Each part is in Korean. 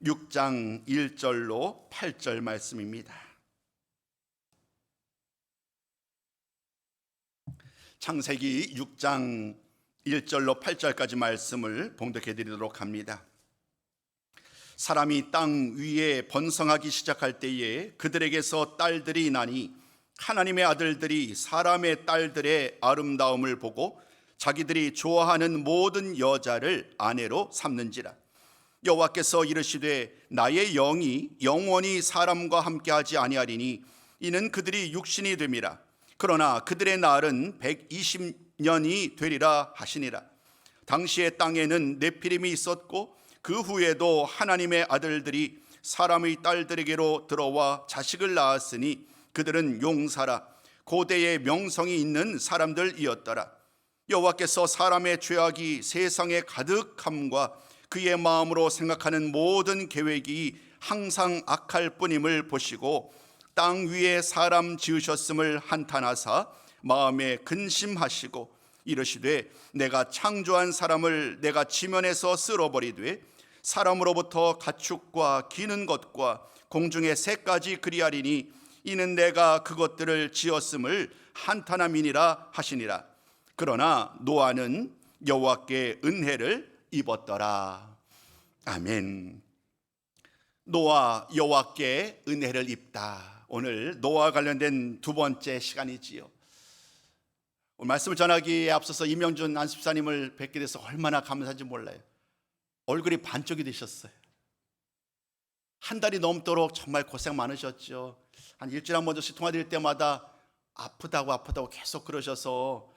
6장 1절로 8절 말씀입니다. 창세기 6장 1절로 8절까지 말씀을 봉독해 드리도록 합니다. 사람이 땅 위에 번성하기 시작할 때에 그들에게서 딸들이 나니 하나님의 아들들이 사람의 딸들의 아름다움을 보고 자기들이 좋아하는 모든 여자를 아내로 삼는지라. 여호와께서 이르시되 나의 영이 영원히 사람과 함께하지 아니하리니 이는 그들이 육신이 됨이라. 그러나 그들의 날은 120년이 되리라 하시니라. 당시에 땅에는 네피림이 있었고 그 후에도 하나님의 아들들이 사람의 딸들에게로 들어와 자식을 낳았으니 그들은 용사라 고대의 명성이 있는 사람들이었더라. 여호와께서 사람의 죄악이 세상에 가득함과 그의 마음으로 생각하는 모든 계획이 항상 악할 뿐임을 보시고 땅 위에 사람 지으셨음을 한탄하사 마음에 근심하시고 이르시되 내가 창조한 사람을 내가 지면에서 쓸어버리되 사람으로부터 가축과 기는 것과 공중의 새까지 그리하리니 이는 내가 그것들을 지었음을 한탄함이니라 하시니라. 그러나 노아는 여호와께 은혜를 입었더라. 아멘. 노아 여호와께 은혜를 입다. 오늘 노아와 관련된 두 번째 시간이지요. 오늘 말씀을 전하기에 앞서서 이명준 안습사님을 뵙게 돼서 얼마나 감사한지 몰라요. 얼굴이 반쪽이 되셨어요. 한 달이 넘도록 정말 고생 많으셨죠. 한 일주일에 한 번씩 통화드릴 때마다 아프다고 계속 그러셔서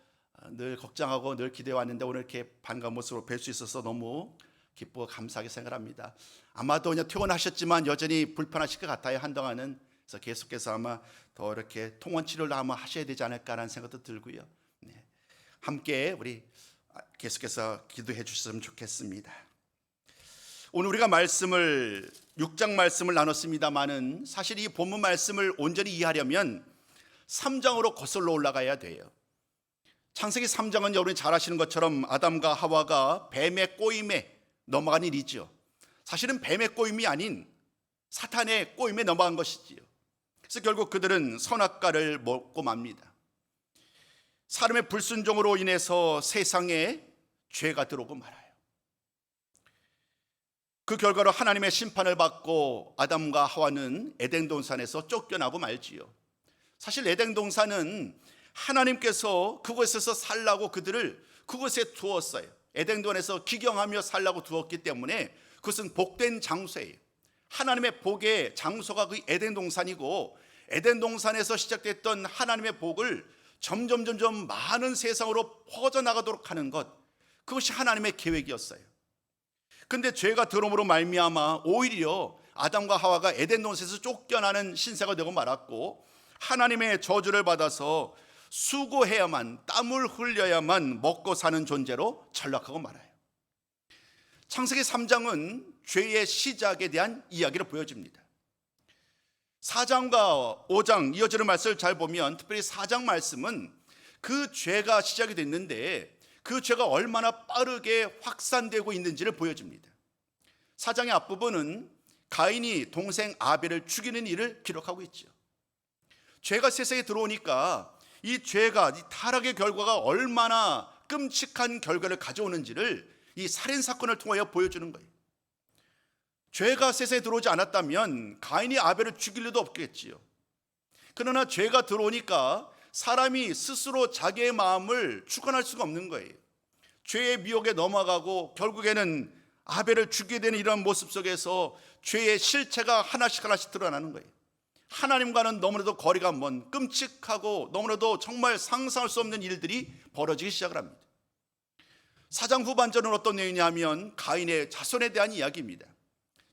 늘 걱정하고 늘 기대해 왔는데 오늘 이렇게 반가운 모습으로 뵐 수 있어서 너무 기쁘고 감사하게 생각합니다. 아마도 그냥 퇴원하셨지만 여전히 불편하실 것 같아요. 한동안은. 그래서 계속해서 아마 더 이렇게 통원 치료를 아마 하셔야 되지 않을까라는 생각도 들고요. 네. 함께 우리 계속해서 기도해 주셨으면 좋겠습니다. 오늘 우리가 6장 말씀을 나눴습니다마는 사실 이 본문 말씀을 온전히 이해하려면 3장으로 거슬러 올라가야 돼요. 창세기 3장은 여러분이 잘 아시는 것처럼 아담과 하와가 뱀의 꼬임에 넘어간 일이죠. 사실은 뱀의 꼬임이 아닌 사탄의 꼬임에 넘어간 것이지요. 그래서 결국 그들은 선악과를 먹고 맙니다. 사람의 불순종으로 인해서 세상에 죄가 들어오고 말아요. 그 결과로 하나님의 심판을 받고 아담과 하와는 에덴 동산에서 쫓겨나고 말지요. 사실 에덴 동산은 하나님께서 그곳에서 살라고 그들을 그곳에 두었어요. 에덴 동산에서 기경하며 살라고 두었기 때문에 그것은 복된 장소예요. 하나님의 복의 장소가 그 에덴 동산이고 에덴 동산에서 시작됐던 하나님의 복을 점점 많은 세상으로 퍼져나가도록 하는 것, 그것이 하나님의 계획이었어요. 근데 죄가 들어옴으로 말미암아 오히려 아담과 하와가 에덴 동산에서 쫓겨나는 신세가 되고 말았고 하나님의 저주를 받아서 수고해야만, 땀을 흘려야만 먹고 사는 존재로 전락하고 말아요. 창세기 3장은 죄의 시작에 대한 이야기를 보여줍니다. 4장과 5장 이어지는 말씀을 잘 보면 특별히 4장 말씀은 그 죄가 시작이 됐는데 그 죄가 얼마나 빠르게 확산되고 있는지를 보여줍니다. 4장의 앞부분은 가인이 동생 아벨을 죽이는 일을 기록하고 있죠. 죄가 세상에 들어오니까 이 죄가, 이 타락의 결과가 얼마나 끔찍한 결과를 가져오는지를 이 살인사건을 통하여 보여주는 거예요. 죄가 세상에 들어오지 않았다면 가인이 아벨을 죽일 리도 없겠지요. 그러나 죄가 들어오니까 사람이 스스로 자기의 마음을 주관할 수가 없는 거예요. 죄의 미혹에 넘어가고 결국에는 아벨을 죽이게 되는 이런 모습 속에서 죄의 실체가 하나씩 드러나는 거예요. 하나님과는 너무나도 거리가 먼 끔찍하고 너무나도 정말 상상할 수 없는 일들이 벌어지기 시작을 합니다. 4장 후반전은 어떤 내용이냐면 가인의 자손에 대한 이야기입니다.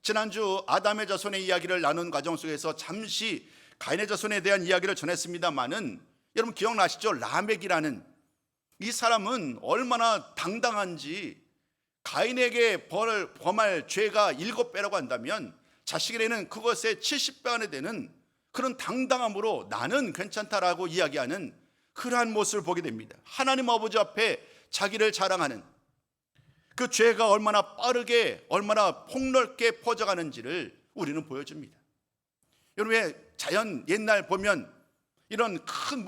지난주 아담의 자손의 이야기를 나눈 과정 속에서 잠시 가인의 자손에 대한 이야기를 전했습니다마는 여러분 기억나시죠? 라멕이라는 이 사람은 얼마나 당당한지 가인에게 범할 죄가 7배라고 한다면 자식에게는 그것의 70배가 되는 그런 당당함으로 나는 괜찮다라고 이야기하는 그러한 모습을 보게 됩니다. 하나님 아버지 앞에 자기를 자랑하는, 그 죄가 얼마나 빠르게, 얼마나 폭넓게 퍼져가는지를 우리는 보여줍니다. 여러분, 왜 자연 옛날 보면 이런 큰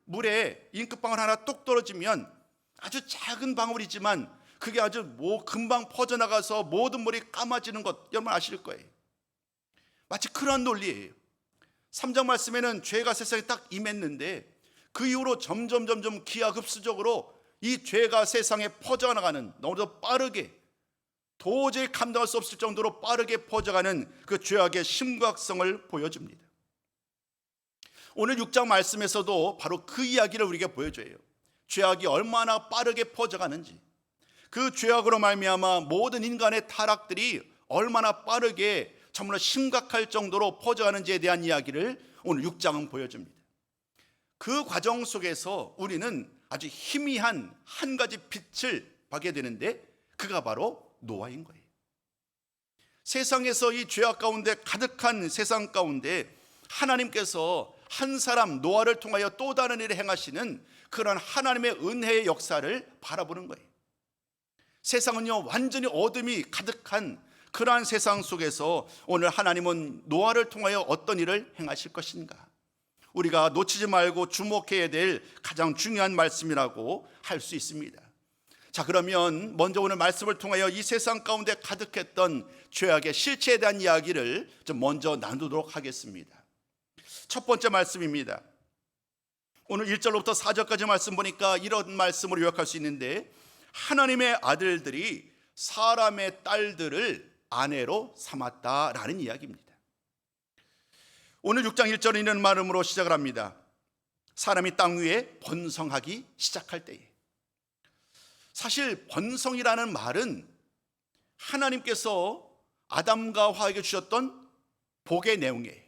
물에 잉크방울 하나 뚝 떨어지면 아주 작은 방울이지만 그게 아주 금방 퍼져나가서 모든 물이 감아지는 것, 여러분 아실 거예요. 마치 그런 논리예요. 3장 말씀에는 죄가 세상에 딱 임했는데 그 이후로 점점 기하급수적으로 이 죄가 세상에 퍼져나가는, 너무도 빠르게, 도저히 감당할 수 없을 정도로 빠르게 퍼져가는 그 죄악의 심각성을 보여줍니다. 오늘 6장 말씀에서도 바로 그 이야기를 우리에게 보여줘요. 죄악이 얼마나 빠르게 퍼져가는지, 그 죄악으로 말미암아 모든 인간의 타락들이 얼마나 빠르게 정말 심각할 정도로 퍼져가는지에 대한 이야기를 오늘 6장은 보여줍니다. 그 과정 속에서 우리는 아주 희미한 한 가지 빛을 보게 되는데 그가 바로 노아인 거예요. 세상에서 이 죄악 가운데 가득한 세상 가운데 하나님께서 한 사람 노아를 통하여 또 다른 일을 행하시는 그런 하나님의 은혜의 역사를 바라보는 거예요. 세상은요 완전히 어둠이 가득한 그러한 세상 속에서 오늘 하나님은 노아를 통하여 어떤 일을 행하실 것인가, 우리가 놓치지 말고 주목해야 될 가장 중요한 말씀이라고 할 수 있습니다. 자, 그러면 먼저 오늘 말씀을 통하여 이 세상 가운데 가득했던 죄악의 실체에 대한 이야기를 좀 먼저 나누도록 하겠습니다. 첫 번째 말씀입니다. 오늘 1절로부터 4절까지 말씀 보니까 이런 말씀으로 요약할 수 있는데, 하나님의 아들들이 사람의 딸들을 아내로 삼았다라는 이야기입니다. 오늘 6장 1절은 이런 말음으로 시작을 합니다. 사람이 땅 위에 번성하기 시작할 때에. 사실 번성이라는 말은 하나님께서 아담과 하와에게 주셨던 복의 내용이에요.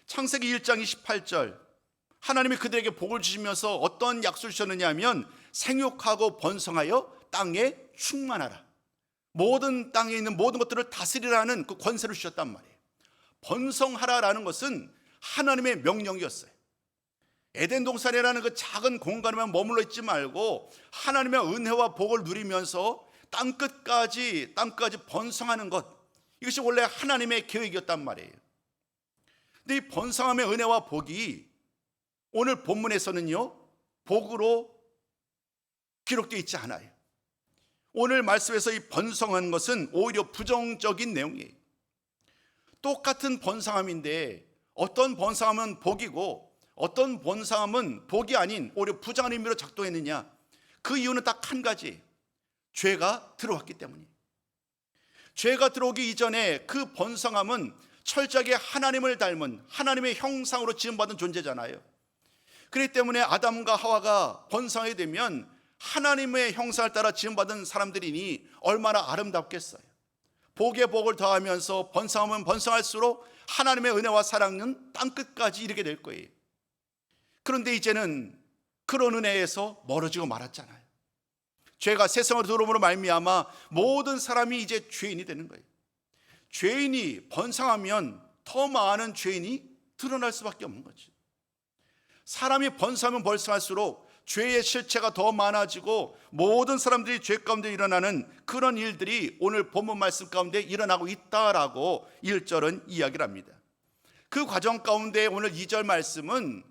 창세기 1장 28절, 하나님이 그들에게 복을 주시면서 어떤 약속을 주셨느냐 하면 생육하고 번성하여 땅에 충만하라, 모든 땅에 있는 모든 것들을 다스리라는 그 권세를 주셨단 말이에요. 번성하라라는 것은 하나님의 명령이었어요. 에덴 동산이라는 그 작은 공간에만 머물러 있지 말고 하나님의 은혜와 복을 누리면서 땅끝까지 번성하는 것, 이것이 원래 하나님의 계획이었단 말이에요. 근데 이 번성함의 은혜와 복이 오늘 본문에서는요 복으로 기록되어 있지 않아요. 오늘 말씀에서 이 번성한 것은 오히려 부정적인 내용이에요. 똑같은 번성함인데 어떤 번성함은 복이고 어떤 번성함은 복이 아닌 오히려 부정한 의미로 작동했느냐, 그 이유는 딱 한 가지, 죄가 들어왔기 때문이에요. 죄가 들어오기 이전에 그 번성함은 철저하게 하나님을 닮은 하나님의 형상으로 지음받은 존재잖아요. 그렇기 때문에 아담과 하와가 번성하게 되면 하나님의 형상을 따라 지음받은 사람들이니 얼마나 아름답겠어요. 복에 복을 더하면서 번성하면 번성할수록 하나님의 은혜와 사랑은 땅끝까지 이르게 될 거예요. 그런데 이제는 그런 은혜에서 멀어지고 말았잖아요. 죄가 세상으로 들어옴으로 말미암아 모든 사람이 이제 죄인이 되는 거예요. 죄인이 번성하면 더 많은 죄인이 드러날 수밖에 없는 거죠. 사람이 번성하면 번성할수록 죄의 실체가 더 많아지고 모든 사람들이 죄 가운데 일어나는 그런 일들이 오늘 본문 말씀 가운데 일어나고 있다라고 1절은 이야기를 합니다. 그 과정 가운데 오늘 2절 말씀은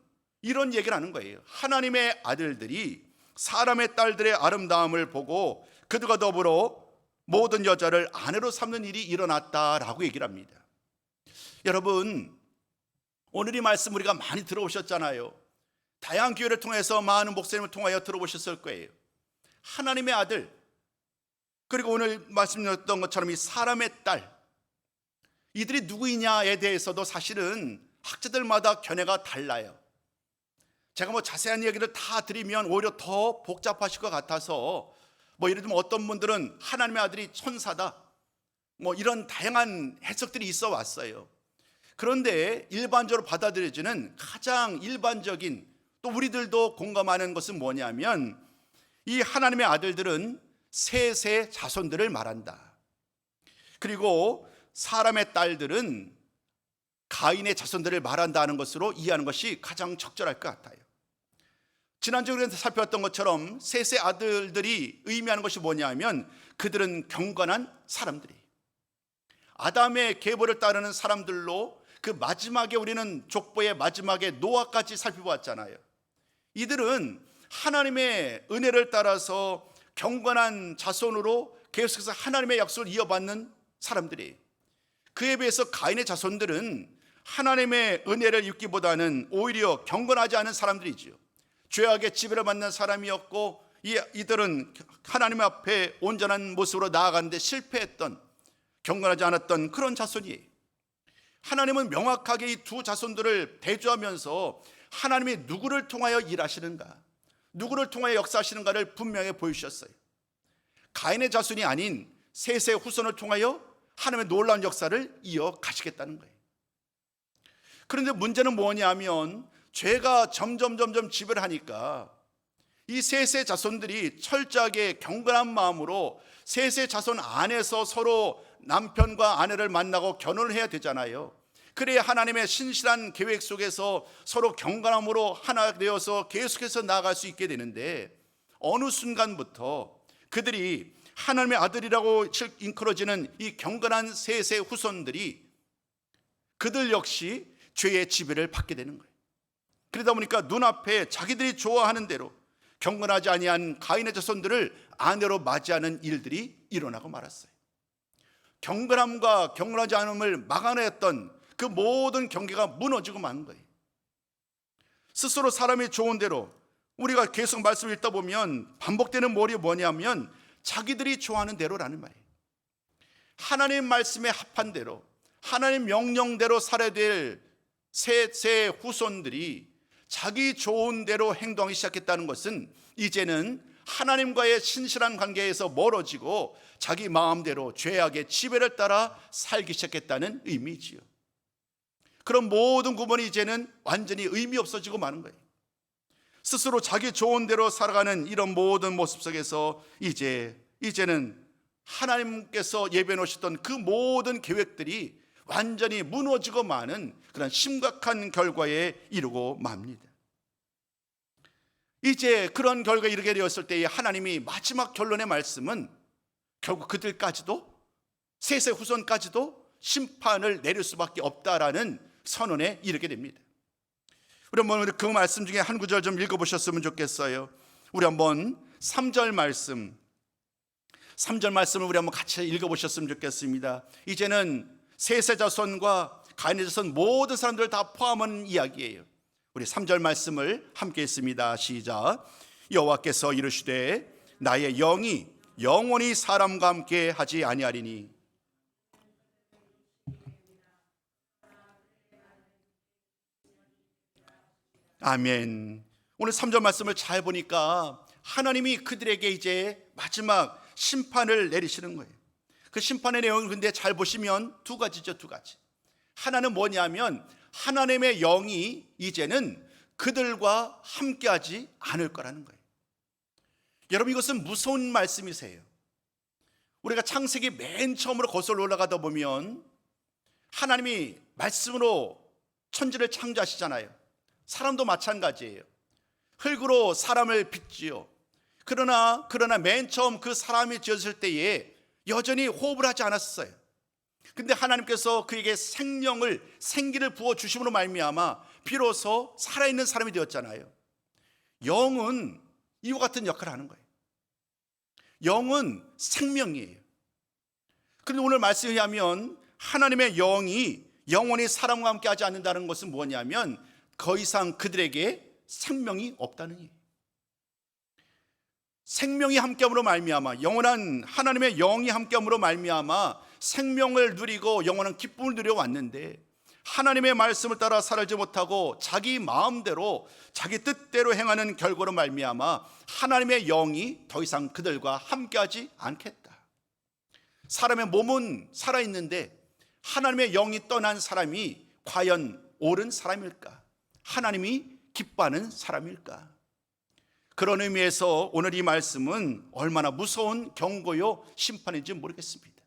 이런 얘기를 하는 거예요. 하나님의 아들들이 사람의 딸들의 아름다움을 보고 그들과 더불어 모든 여자를 아내로 삼는 일이 일어났다라고 얘기를 합니다. 여러분, 오늘 이 말씀 우리가 많이 들어오셨잖아요. 다양한 기회를 통해서 많은 목사님을 통하여 들어보셨을 거예요. 하나님의 아들, 그리고 오늘 말씀드렸던 것처럼 이 사람의 딸, 이들이 누구이냐에 대해서도 사실은 학자들마다 견해가 달라요. 제가 자세한 얘기를 다 드리면 오히려 더 복잡하실 것 같아서 예를 들면 어떤 분들은 하나님의 아들이 천사다, 이런 다양한 해석들이 있어 왔어요. 그런데 일반적으로 받아들여지는 가장 일반적인, 또 우리들도 공감하는 것은 뭐냐면 이 하나님의 아들들은 셋의 자손들을 말한다. 그리고 사람의 딸들은 가인의 자손들을 말한다는 것으로 이해하는 것이 가장 적절할 것 같아요. 지난주에 살펴봤던 것처럼 셋의 아들들이 의미하는 것이 뭐냐면 그들은 경건한 사람들이에요. 아담의 계보를 따르는 사람들로 그 마지막에 우리는 족보의 마지막에 노아까지 살펴봤잖아요. 이들은 하나님의 은혜를 따라서 경건한 자손으로 계속해서 하나님의 약속을 이어받는 사람들이에요. 그에 비해서 가인의 자손들은 하나님의 은혜를 입기보다는 오히려 경건하지 않은 사람들이지요. 죄악의 지배를 받는 사람이었고 이들은 하나님 앞에 온전한 모습으로 나아가는데 실패했던, 경건하지 않았던 그런 자손이에요. 하나님은 명확하게 이 두 자손들을 대조하면서 하나님이 누구를 통하여 일하시는가, 누구를 통하여 역사하시는가를 분명히 보여주셨어요. 가인의 자손이 아닌 셋의 후손을 통하여 하나님의 놀라운 역사를 이어가시겠다는 거예요. 그런데 문제는 뭐냐면 죄가 점점 지배를 하니까 이 셋의 자손들이 철저하게 경건한 마음으로 셋의 자손 안에서 서로 남편과 아내를 만나고 결혼을 해야 되잖아요. 그래야 하나님의 신실한 계획 속에서 서로 경건함으로 하나 되어서 계속해서 나아갈 수 있게 되는데, 어느 순간부터 그들이 하나님의 아들이라고 일컬어지는 이 경건한 셋의 후손들이 그들 역시 죄의 지배를 받게 되는 거예요. 그러다 보니까 눈앞에 자기들이 좋아하는 대로 경건하지 아니한 가인의 자손들을 아내로 맞이하는 일들이 일어나고 말았어요. 경건함과 경건하지 않음을 막아냈던 그 모든 경계가 무너지고 만 거예요. 스스로 사람이 좋은 대로, 우리가 계속 말씀을 읽다 보면 반복되는 말이 뭐냐면 자기들이 좋아하는 대로라는 말이에요. 하나님 말씀에 합한 대로, 하나님 명령대로 살아야 될 셋의 후손들이 자기 좋은 대로 행동하기 시작했다는 것은 이제는 하나님과의 신실한 관계에서 멀어지고 자기 마음대로 죄악의 지배를 따라 살기 시작했다는 의미지요. 그런 모든 구분이 이제는 완전히 의미 없어지고 마는 거예요. 스스로 자기 좋은 대로 살아가는 이런 모든 모습 속에서 이제는 하나님께서 예비해 놓으셨던 그 모든 계획들이 완전히 무너지고 마는 그런 심각한 결과에 이르고 맙니다. 이제 그런 결과에 이르게 되었을 때에 하나님이 마지막 결론의 말씀은 결국 그들까지도, 셋의 후손까지도 심판을 내릴 수밖에 없다라는 선언에 이르게 됩니다. 우리 한번 그 말씀 중에 한 구절 좀 읽어보셨으면 좋겠어요. 우리 한번 3절 말씀을 우리 한번 같이 읽어보셨으면 좋겠습니다. 이제는 셋의 자손과 가인의 자손 모든 사람들을 다 포함한 이야기예요. 우리 3절 말씀을 함께 읽습니다. 시작. 여호와께서 이르시되 나의 영이 영원히 사람과 함께 하지 아니하리니. 아멘. 오늘 3절 말씀을 잘 보니까 하나님이 그들에게 이제 마지막 심판을 내리시는 거예요. 그 심판의 내용을 근데 잘 보시면 두 가지죠. 두 가지. 하나는 뭐냐면 하나님의 영이 이제는 그들과 함께하지 않을 거라는 거예요. 여러분, 이것은 무서운 말씀이세요. 우리가 창세기 맨 처음으로 거슬러 올라가다 보면 하나님이 말씀으로 천지를 창조하시잖아요. 사람도 마찬가지예요. 흙으로 사람을 빚지요. 그러나 맨 처음 그 사람이 지었을 때에 여전히 호흡을 하지 않았어요. 근데 하나님께서 그에게 생기를 부어 주심으로 말미암아 비로소 살아있는 사람이 되었잖아요. 영은 이와 같은 역할을 하는 거예요. 영은 생명이에요. 그런데 오늘 말씀에 의하면 하나님의 영이 영원히 사람과 함께 하지 않는다는 것은 뭐냐면 더 이상 그들에게 생명이 없다는 얘기예요. 생명이 함께함으로 말미암아, 영원한 하나님의 영이 함께함으로 말미암아 생명을 누리고 영원한 기쁨을 누려왔는데, 하나님의 말씀을 따라 살지 못하고 자기 마음대로 자기 뜻대로 행하는 결과로 말미암아 하나님의 영이 더 이상 그들과 함께하지 않겠다. 사람의 몸은 살아있는데 하나님의 영이 떠난 사람이 과연 옳은 사람일까? 하나님이 기뻐하는 사람일까? 그런 의미에서 오늘 이 말씀은 얼마나 무서운 경고요 심판인지 모르겠습니다.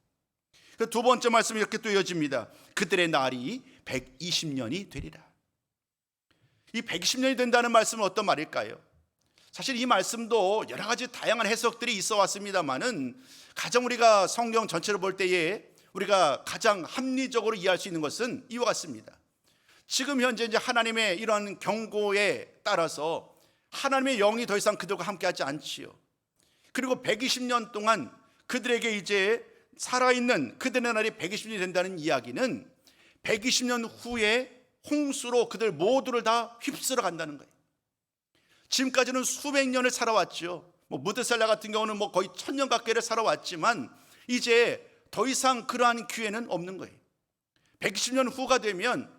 두 번째 말씀이 이렇게 또 이어집니다. 그들의 날이 120년이 되리라. 이 120년이 된다는 말씀은 어떤 말일까요? 사실 이 말씀도 여러 가지 다양한 해석들이 있어 왔습니다만은 가장 우리가 성경 전체를 볼 때에 우리가 가장 합리적으로 이해할 수 있는 것은 이와 같습니다. 지금 현재 이제 하나님의 이런 경고에 따라서 하나님의 영이 더 이상 그들과 함께하지 않지요. 그리고 120년 동안 그들에게 이제 살아있는 그들의 날이 120년이 된다는 이야기는 120년 후에 홍수로 그들 모두를 다 휩쓸어 간다는 거예요. 지금까지는 수백 년을 살아왔죠. 무드셀라 같은 경우는 거의 1000년 가까이를 살아왔지만 이제 더 이상 그러한 기회는 없는 거예요. 120년 후가 되면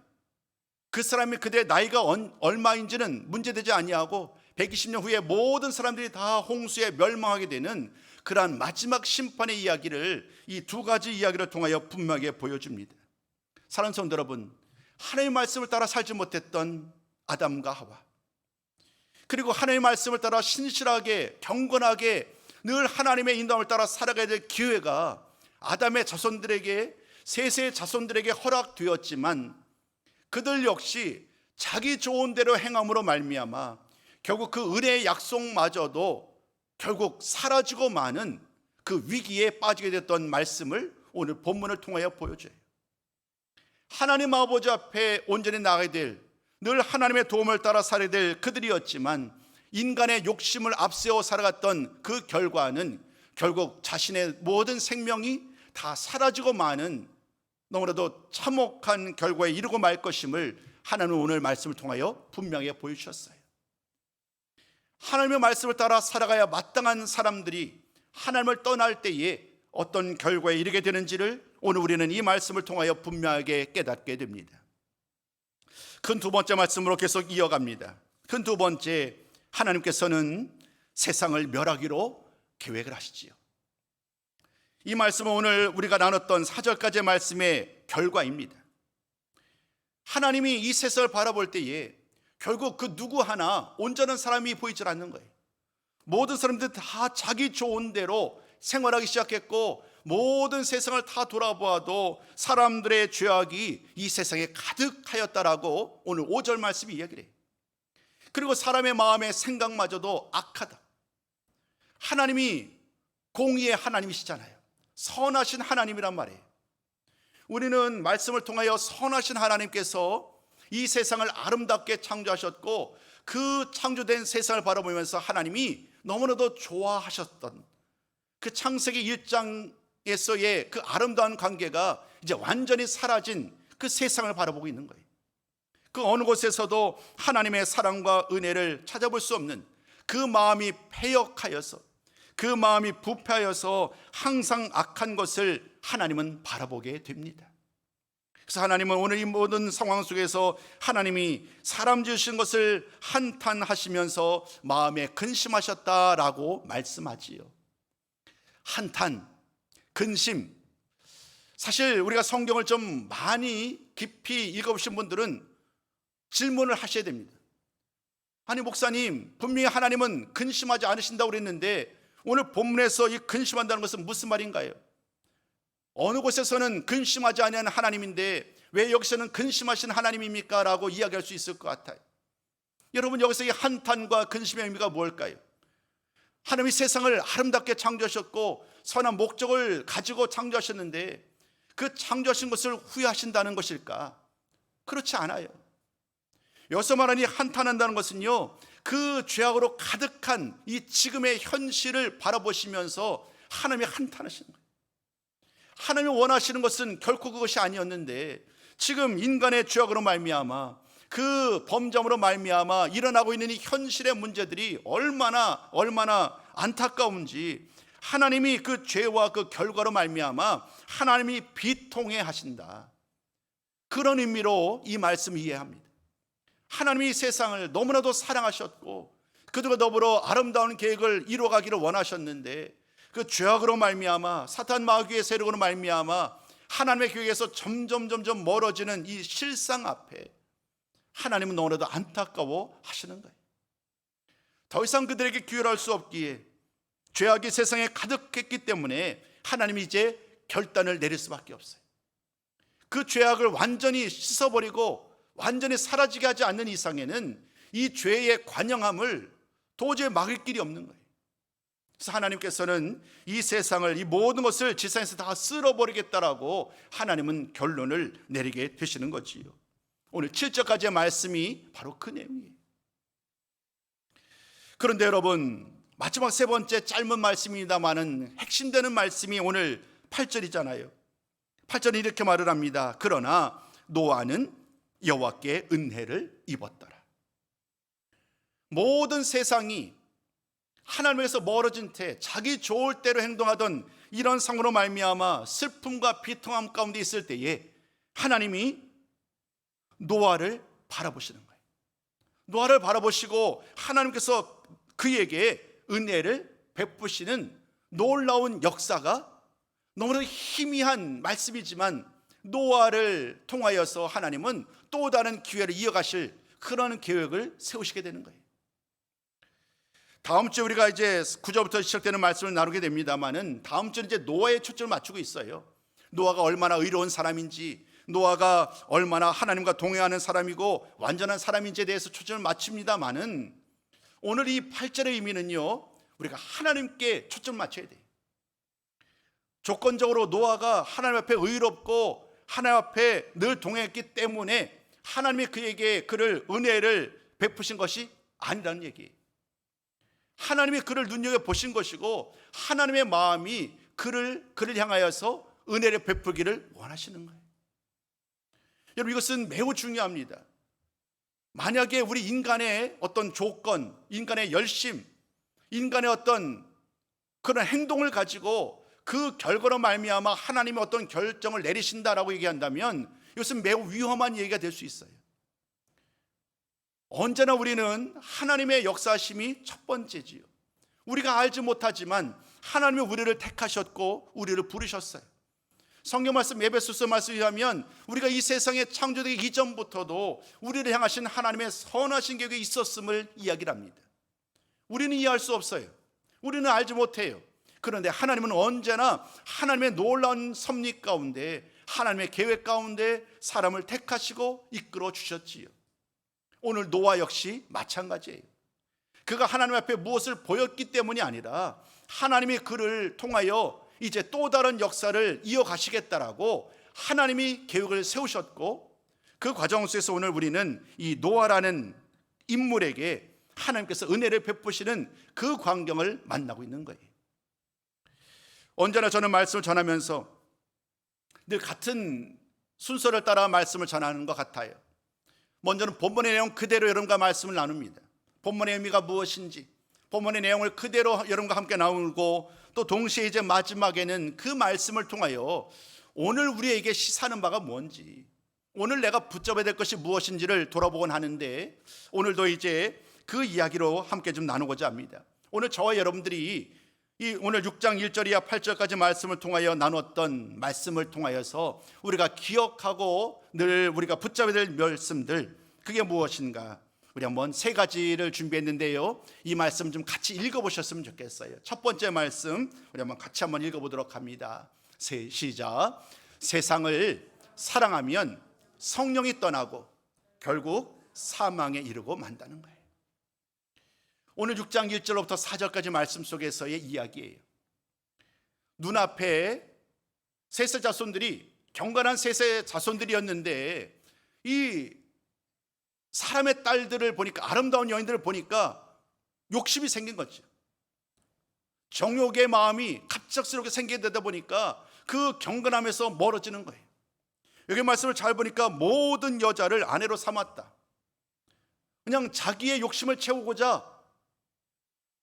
그 사람이 그들의 나이가 얼마인지는 문제되지 아니하고 120년 후에 모든 사람들이 다 홍수에 멸망하게 되는 그러한 마지막 심판의 이야기를 이 두 가지 이야기를 통하여 분명하게 보여줍니다. 사랑하는 성도 여러분, 하나님의 말씀을 따라 살지 못했던 아담과 하와, 그리고 하나님의 말씀을 따라 신실하게 경건하게 늘 하나님의 인도함을 따라 살아가야 될 기회가 아담의 자손들에게, 셋의 자손들에게 허락되었지만 그들 역시 자기 좋은 대로 행함으로 말미암아 결국 그 은혜의 약속마저도 결국 사라지고 마는 그 위기에 빠지게 됐던 말씀을 오늘 본문을 통하여 보여줘요. 하나님 아버지 앞에 온전히 나가야 될, 늘 하나님의 도움을 따라 살아야 될 그들이었지만 인간의 욕심을 앞세워 살아갔던 그 결과는 결국 자신의 모든 생명이 다 사라지고 마는 너무나도 참혹한 결과에 이르고 말 것임을 하나님은 오늘 말씀을 통하여 분명히 보여주셨어요. 하나님의 말씀을 따라 살아가야 마땅한 사람들이 하나님을 떠날 때에 어떤 결과에 이르게 되는지를 오늘 우리는 이 말씀을 통하여 분명하게 깨닫게 됩니다. 큰 두 번째 말씀으로 계속 이어갑니다. 큰 두 번째, 하나님께서는 세상을 멸하기로 계획을 하시지요. 이 말씀은 오늘 우리가 나눴던 4절까지의 말씀의 결과입니다. 하나님이 이 세상을 바라볼 때에 결국 그 누구 하나 온전한 사람이 보이질 않는 거예요. 모든 사람들 다 자기 좋은 대로 생활하기 시작했고 모든 세상을 다 돌아보아도 사람들의 죄악이 이 세상에 가득하였다라고 오늘 5절 말씀이 이야기를 해요. 그리고 사람의 마음의 생각마저도 악하다. 하나님이 공의의 하나님이시잖아요. 선하신 하나님이란 말이에요. 우리는 말씀을 통하여 선하신 하나님께서 이 세상을 아름답게 창조하셨고 그 창조된 세상을 바라보면서 하나님이 너무나도 좋아하셨던 그 창세기 1장에서의 그 아름다운 관계가 이제 완전히 사라진 그 세상을 바라보고 있는 거예요. 그 어느 곳에서도 하나님의 사랑과 은혜를 찾아볼 수 없는 그 마음이 패역하여서, 그 마음이 부패하여서 항상 악한 것을 하나님은 바라보게 됩니다. 그래서 하나님은 오늘 이 모든 상황 속에서 하나님이 사람 지으신 것을 한탄하시면서 마음에 근심하셨다라고 말씀하지요. 한탄, 근심. 사실 우리가 성경을 좀 많이 깊이 읽어보신 분들은 질문을 하셔야 됩니다. 아니 목사님, 분명히 하나님은 근심하지 않으신다고 그랬는데 오늘 본문에서 이 근심한다는 것은 무슨 말인가요? 어느 곳에서는 근심하지 않는 하나님인데 왜 여기서는 근심하신 하나님입니까? 라고 이야기할 수 있을 것 같아요. 여러분, 여기서 이 한탄과 근심의 의미가 뭘까요? 하나님이 세상을 아름답게 창조하셨고 선한 목적을 가지고 창조하셨는데 그 창조하신 것을 후회하신다는 것일까? 그렇지 않아요. 여기서 말하니 한탄한다는 것은요, 그 죄악으로 가득한 이 지금의 현실을 바라보시면서 하나님이 한탄하시는 거예요. 하나님이 원하시는 것은 결코 그것이 아니었는데 지금 인간의 죄악으로 말미암아, 그 범죄함으로 말미암아 일어나고 있는 이 현실의 문제들이 얼마나 안타까운지 하나님이 그 죄와 그 결과로 말미암아 하나님이 비통해 하신다. 그런 의미로 이 말씀을 이해합니다. 하나님이 세상을 너무나도 사랑하셨고 그들과 더불어 아름다운 계획을 이루어가기를 원하셨는데 그 죄악으로 말미암아, 사탄 마귀의 세력으로 말미암아 하나님의 계획에서 점점 멀어지는 이 실상 앞에 하나님은 너무나도 안타까워 하시는 거예요. 더 이상 그들에게 기회할 수 없기에 죄악이 세상에 가득했기 때문에 하나님이 이제 결단을 내릴 수밖에 없어요. 그 죄악을 완전히 씻어버리고 완전히 사라지게 하지 않는 이상에는 이 죄의 관영함을 도저히 막을 길이 없는 거예요. 그래서 하나님께서는 이 세상을, 이 모든 것을 지상에서 다 쓸어버리겠다라고 하나님은 결론을 내리게 되시는 거지요. 오늘 7절까지의 말씀이 바로 그 내용이에요. 그런데 여러분, 마지막 세 번째 짧은 말씀입니다만은 핵심되는 말씀이 오늘 8절이잖아요. 8절은 이렇게 말을 합니다. 그러나 노아는 여호와께 은혜를 입었더라. 모든 세상이 하나님에서 멀어진 채 자기 좋을 대로 행동하던 이런 상으로 말미암아 슬픔과 비통함 가운데 있을 때에 하나님이 노아를 바라보시는 거예요. 노아를 바라보시고 하나님께서 그에게 은혜를 베푸시는 놀라운 역사가, 너무나 희미한 말씀이지만 노아를 통하여서 하나님은 또 다른 기회를 이어가실 그런 계획을 세우시게 되는 거예요. 다음 주에 우리가 이제 9절부터 시작되는 말씀을 나누게 됩니다만은 다음 주는 이제 노아의 초점을 맞추고 있어요. 노아가 얼마나 의로운 사람인지, 노아가 얼마나 하나님과 동행하는 사람이고 완전한 사람인지에 대해서 초점을 맞춥니다만은 오늘 이 8절의 의미는요, 우리가 하나님께 초점을 맞춰야 돼요. 조건적으로 노아가 하나님 앞에 의롭고 하나님 앞에 늘 동행했기 때문에 하나님이 그에게 그를 은혜를 베푸신 것이 아니라는 얘기예요. 하나님이 그를 눈여겨보신 것이고 하나님의 마음이 그를 향하여서 은혜를 베풀기를 원하시는 거예요. 여러분, 이것은 매우 중요합니다. 만약에 우리 인간의 어떤 조건, 인간의 열심, 인간의 어떤 그런 행동을 가지고 그 결과로 말미암아 하나님이 어떤 결정을 내리신다라고 얘기한다면 이것은 매우 위험한 얘기가 될 수 있어요. 언제나 우리는 하나님의 역사심이 첫 번째지요. 우리가 알지 못하지만 하나님이 우리를 택하셨고 우리를 부르셨어요. 성경 말씀, 에베소서 말씀에 의하면 우리가 이 세상에 창조되기 이전부터도 우리를 향하신 하나님의 선하신 계획이 있었음을 이야기를 합니다. 우리는 이해할 수 없어요. 우리는 알지 못해요. 그런데 하나님은 언제나 하나님의 놀라운 섭리 가운데, 하나님의 계획 가운데 사람을 택하시고 이끌어 주셨지요. 오늘 노아 역시 마찬가지예요. 그가 하나님 앞에 무엇을 보였기 때문이 아니라 하나님이 그를 통하여 이제 또 다른 역사를 이어가시겠다라고 하나님이 계획을 세우셨고, 그 과정 속에서 오늘 우리는 이 노아라는 인물에게 하나님께서 은혜를 베푸시는 그 광경을 만나고 있는 거예요. 언제나 저는 말씀을 전하면서 늘 같은 순서를 따라 말씀을 전하는 것 같아요. 먼저는 본문의 내용 그대로 여러분과 말씀을 나눕니다. 본문의 의미가 무엇인지, 본문의 내용을 그대로 여러분과 함께 나누고, 또 동시에 이제 마지막에는 그 말씀을 통하여 오늘 우리에게 시사하는 바가 뭔지, 오늘 내가 붙잡아야 될 것이 무엇인지를 돌아보곤 하는데, 오늘도 이제 그 이야기로 함께 좀 나누고자 합니다. 오늘 저와 여러분들이 이 오늘 6장 1절 이하 8절까지 말씀을 통하여 나눴던 말씀을 통하여서 우리가 기억하고 늘 우리가 붙잡아야 될 말씀들, 그게 무엇인가? 우리 한번 세 가지를 준비했는데요, 이 말씀 좀 같이 읽어보셨으면 좋겠어요. 첫 번째 말씀 우리 한번 같이 한번 읽어보도록 합니다. 시작. 세상을 사랑하면 성령이 떠나고 결국 사망에 이르고 만다는 거예요. 오늘 6장 1절로부터 4절까지 말씀 속에서의 이야기예요. 눈앞에 셋의 자손들이 경건한 셋의 자손들이었는데, 이 사람의 딸들을 보니까, 아름다운 여인들을 보니까 욕심이 생긴 거죠. 정욕의 마음이 갑작스럽게 생기게 되다 보니까 그 경건함에서 멀어지는 거예요. 여기 말씀을 잘 보니까 모든 여자를 아내로 삼았다. 그냥 자기의 욕심을 채우고자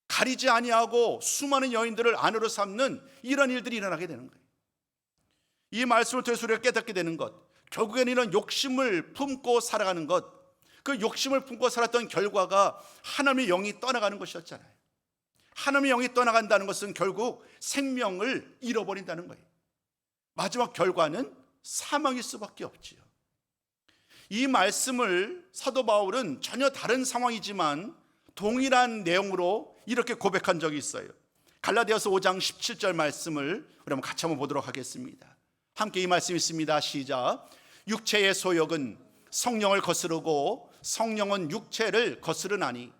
가리지 아니하고 수많은 여인들을 아내로 삼는 이런 일들이 일어나게 되는 거예요. 이 말씀을 통해서 우리가 깨닫게 되는 것, 결국에는 이런 욕심을 품고 살아가는 것, 그 욕심을 품고 살았던 결과가 하나님의 영이 떠나가는 것이었잖아요. 하나님의 영이 떠나간다는 것은 결국 생명을 잃어버린다는 거예요. 마지막 결과는 사망일 수밖에 없지요. 이 말씀을 사도 바울은 전혀 다른 상황이지만 동일한 내용으로 이렇게 고백한 적이 있어요. 갈라디아서 5장 17절 말씀을 우리 한번 같이 한번 보도록 하겠습니다. 함께 이 말씀 있습니다. 시작. 육체의 소욕은 성령을 거스르고 성령은 육체를 거스르나니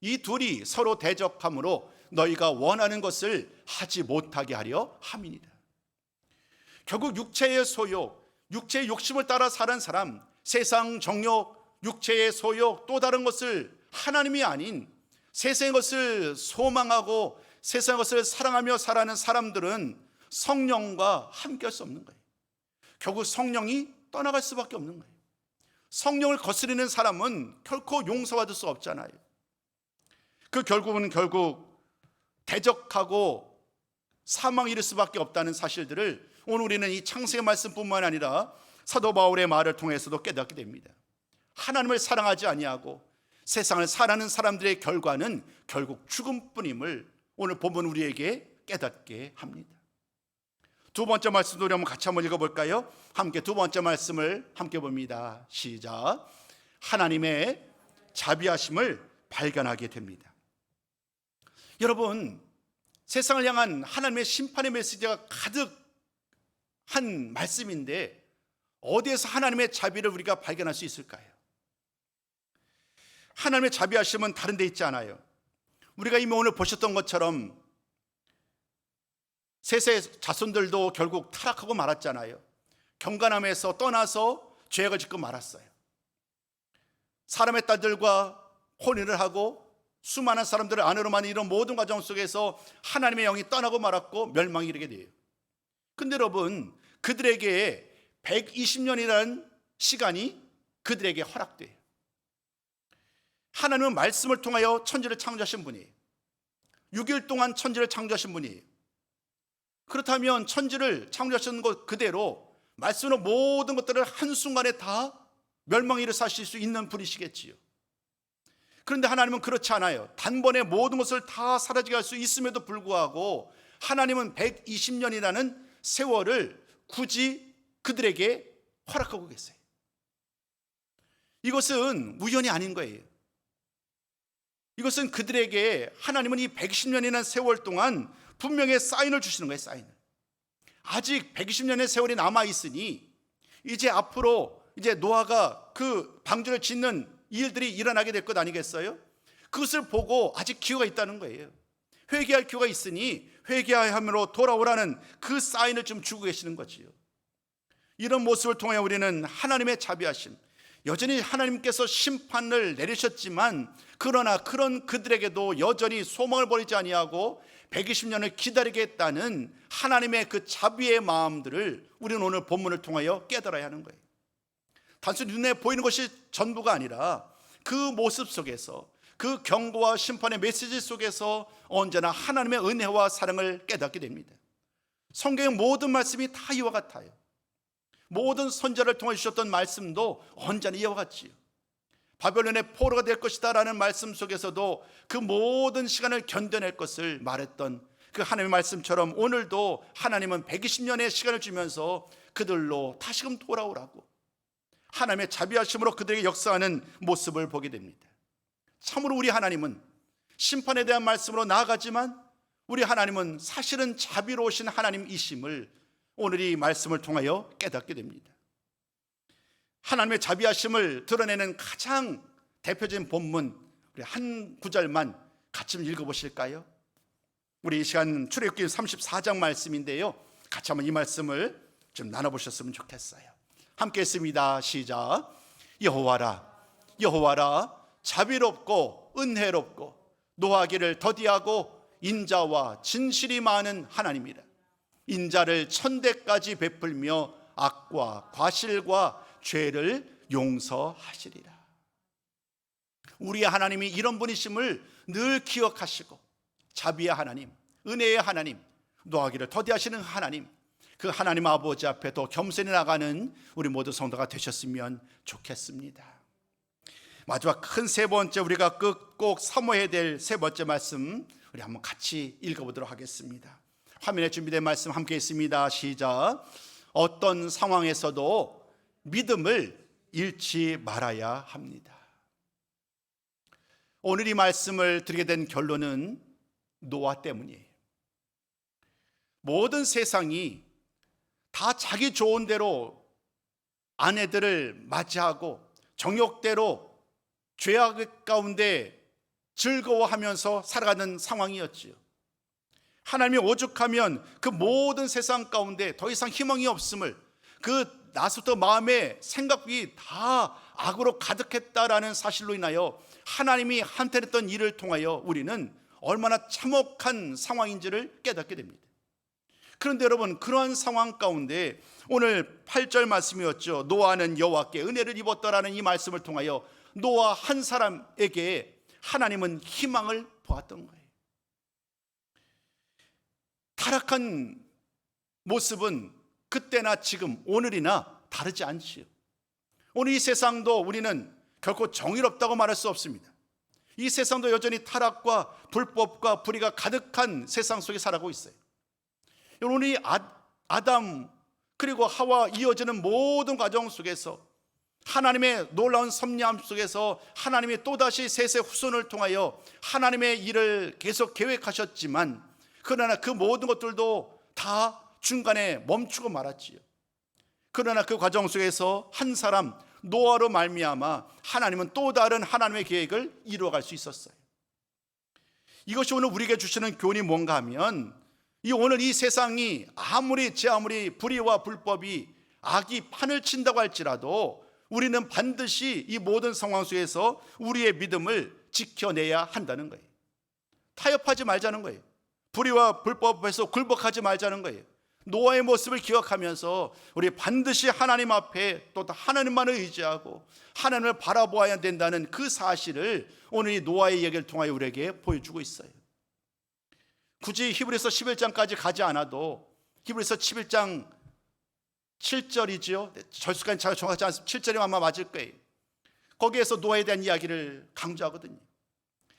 이 둘이 서로 대적함으로 너희가 원하는 것을 하지 못하게 하려 함이니라. 결국 육체의 소욕, 육체의 욕심을 따라 사는 사람, 세상 정욕, 육체의 소욕, 또 다른 것을 하나님이 아닌 세상의 것을 소망하고 세상의 것을 사랑하며 살아가는 사람들은 성령과 함께할 수 없는 거예요. 결국 성령이 떠나갈 수밖에 없는 거예요. 성령을 거스르는 사람은 결코 용서받을 수 없잖아요. 그 결국은 대적하고 사망에 이를 수밖에 없다는 사실들을 오늘 우리는 이 창세기 말씀뿐만 아니라 사도 바울의 말을 통해서도 깨닫게 됩니다. 하나님을 사랑하지 아니하고 세상을 사랑하는 사람들의 결과는 결국 죽음뿐임을 오늘 본문 우리에게 깨닫게 합니다. 두 번째 말씀도 우리 같이 한번 읽어볼까요? 함께 두 번째 말씀을 함께 봅니다. 시작. 하나님의 자비하심을 발견하게 됩니다. 여러분, 세상을 향한 하나님의 심판의 메시지가 가득한 말씀인데 어디에서 하나님의 자비를 우리가 발견할 수 있을까요? 하나님의 자비하심은 다른 데 있지 않아요. 우리가 이미 오늘 보셨던 것처럼 셋의 자손들도 결국 타락하고 말았잖아요. 경건함에서 떠나서 죄악을 짓고 말았어요. 사람의 딸들과 혼인을 하고 수많은 사람들을 아내로만 이런 모든 과정 속에서 하나님의 영이 떠나고 말았고 멸망이 이르게 돼요. 근데 여러분, 그들에게 120년이라는 시간이 그들에게 허락돼요. 하나님은 말씀을 통하여 천지를 창조하신 분이에요. 6일 동안 천지를 창조하신 분이에요. 그렇다면 천지를 창조하신 것 그대로 말씀으로 모든 것들을 한순간에 다 멸망에 이르사실 수 있는 분이시겠지요. 그런데 하나님은 그렇지 않아요. 단번에 모든 것을 다 사라지게 할 수 있음에도 불구하고 하나님은 120년이라는 세월을 굳이 그들에게 허락하고 계세요. 이것은 우연이 아닌 거예요. 이것은 그들에게 하나님은 이 120년이라는 세월 동안 분명히 사인을 주시는 거예요. 사인을. 아직 120년의 세월이 남아있으니 이제 앞으로 이제 노아가 그 방주를 짓는 일들이 일어나게 될 것 아니겠어요? 그것을 보고 아직 기회가 있다는 거예요. 회개할 기회가 있으니 회개함으로 돌아오라는 그 사인을 좀 주고 계시는 거지요. 이런 모습을 통해 우리는 하나님의 자비하심, 여전히 하나님께서 심판을 내리셨지만 그러나 그런 그들에게도 여전히 소망을 버리지 아니하고 120년을 기다리겠다는 하나님의 그 자비의 마음들을 우리는 오늘 본문을 통하여 깨달아야 하는 거예요. 단순히 눈에 보이는 것이 전부가 아니라 그 모습 속에서 그 경고와 심판의 메시지 속에서 언제나 하나님의 은혜와 사랑을 깨닫게 됩니다. 성경의 모든 말씀이 다 이와 같아요. 모든 선지자를 통해 주셨던 말씀도 언제나 이와 같지요. 바벨론의 포로가 될 것이다 라는 말씀 속에서도 그 모든 시간을 견뎌낼 것을 말했던 그 하나님의 말씀처럼 오늘도 하나님은 120년의 시간을 주면서 그들로 다시금 돌아오라고 하나님의 자비하심으로 그들에게 역사하는 모습을 보게 됩니다. 참으로 우리 하나님은 심판에 대한 말씀으로 나아가지만 우리 하나님은 사실은 자비로우신 하나님이심을 오늘 이 말씀을 통하여 깨닫게 됩니다. 하나님의 자비하심을 드러내는 가장 대표적인 본문 우리 한 구절만 같이 읽어보실까요? 우리 이 시간 출애굽기 34장 말씀인데요, 같이 한번 이 말씀을 좀 나눠보셨으면 좋겠어요. 함께 했습니다. 시작. 여호와라 여호와라 자비롭고 은혜롭고 노하기를 더디하고 인자와 진실이 많은 하나님이라. 인자를 천대까지 베풀며 악과 과실과 죄를 용서하시리라. 우리 하나님이 이런 분이심을 늘 기억하시고 자비의 하나님, 은혜의 하나님, 노하기를 더디하시는 하나님, 그 하나님 아버지 앞에 더 겸손히 나가는 우리 모두 성도가 되셨으면 좋겠습니다. 마지막 큰 세 번째, 우리가 꼭 사모해야 될 세 번째 말씀 우리 한번 같이 읽어보도록 하겠습니다. 화면에 준비된 말씀 함께 있습니다. 시작. 어떤 상황에서도 믿음을 잃지 말아야 합니다. 오늘 이 말씀을 드리게 된 결론은 노아 때문이에요. 모든 세상이 다 자기 좋은 대로 아내들을 맞이하고 정욕대로 죄악 가운데 즐거워하면서 살아가는 상황이었지요. 하나님이 오죽하면 그 모든 세상 가운데 더 이상 희망이 없음을, 그 나서부터 마음의 생각이 다 악으로 가득했다라는 사실로 인하여 하나님이 한탄했던 일을 통하여 우리는 얼마나 참혹한 상황인지를 깨닫게 됩니다. 그런데 여러분, 그러한 상황 가운데 오늘 8절 말씀이었죠. 노아는 여호와께 은혜를 입었더라는 이 말씀을 통하여 노아 한 사람에게 하나님은 희망을 보았던 거예요. 타락한 모습은 그때나 지금 오늘이나 다르지 않지요. 오늘 이 세상도 우리는 결코 정의롭다고 말할 수 없습니다. 이 세상도 여전히 타락과 불법과 불의가 가득한 세상 속에 살아가고 있어요. 오늘 이 아담 그리고 하와 이어지는 모든 과정 속에서 하나님의 놀라운 섭리함 속에서 하나님이 또다시 셋의 후손을 통하여 하나님의 일을 계속 계획하셨지만, 그러나 그 모든 것들도 다 중간에 멈추고 말았지요. 그러나 그 과정 속에서 한 사람 노아로 말미암아 하나님은 또 다른 하나님의 계획을 이루어갈 수 있었어요. 이것이 오늘 우리에게 주시는 교훈이 뭔가 하면, 오늘 이 세상이 아무리 불의와 불법이 악이 판을 친다고 할지라도 우리는 반드시 이 모든 상황 속에서 우리의 믿음을 지켜내야 한다는 거예요. 타협하지 말자는 거예요. 불의와 불법에서 굴복하지 말자는 거예요. 노아의 모습을 기억하면서 우리 반드시 하나님 앞에 또 하나님만을 의지하고 하나님을 바라보아야 된다는 그 사실을 오늘 이 노아의 이야기를 통하여 우리에게 보여주고 있어요. 굳이 히브리서 11장까지 가지 않아도 히브리서 11장 7절이지요. 절수까지 잘 정확하지 않습니다. 7절이 아마 맞을 거예요. 거기에서 노아에 대한 이야기를 강조하거든요.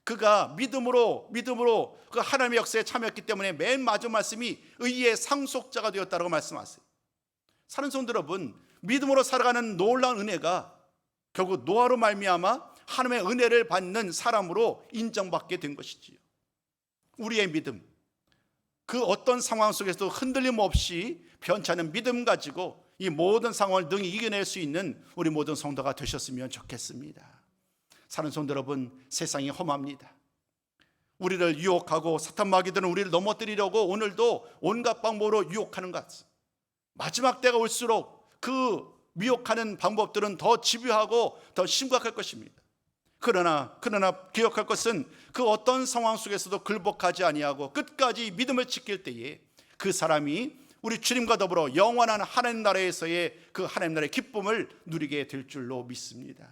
그가 믿음으로 그 하나님의 역사에 참여했기 때문에 맨 마지막 말씀이 의의 상속자가 되었다고 말씀하세요. 사는 성도 여러분, 믿음으로 살아가는 놀라운 은혜가 결국 노아로 말미암아 하나님의 은혜를 받는 사람으로 인정받게 된 것이지요. 우리의 믿음, 그 어떤 상황 속에서도 흔들림 없이 변찮은 믿음 가지고 이 모든 상황을 능히 이겨낼 수 있는 우리 모든 성도가 되셨으면 좋겠습니다. 사는 성도 여러분, 세상이 험합니다. 우리를 유혹하고 사탄 마귀들은 우리를 넘어뜨리려고 오늘도 온갖 방법으로 유혹하는 것 같습니다. 마지막 때가 올수록 그 미혹하는 방법들은 더 집요하고 더 심각할 것입니다. 그러나 기억할 것은 그 어떤 상황 속에서도 굴복하지 아니하고 끝까지 믿음을 지킬 때에 그 사람이 우리 주님과 더불어 영원한 하나님 나라에서의 그 하나님 나라의 기쁨을 누리게 될 줄로 믿습니다.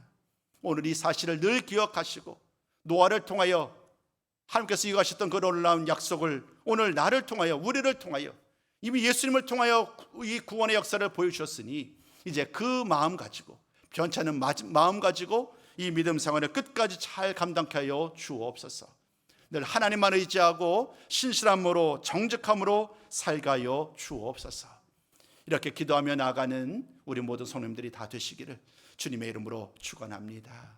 오늘 이 사실을 늘 기억하시고 노아를 통하여 하나님께서 이루하셨던 그 놀라운 약속을 오늘 나를 통하여, 우리를 통하여, 이미 예수님을 통하여 이 구원의 역사를 보여주셨으니 이제 그 마음 가지고, 변찮은 마음 가지고 이 믿음 생활을 끝까지 잘 감당케 하여 주옵소서. 늘 하나님만 의지하고 신실함으로 정직함으로 살가여 주옵소서. 이렇게 기도하며 나아가는 우리 모든 성도님들이 다 되시기를 주님의 이름으로 축원합니다.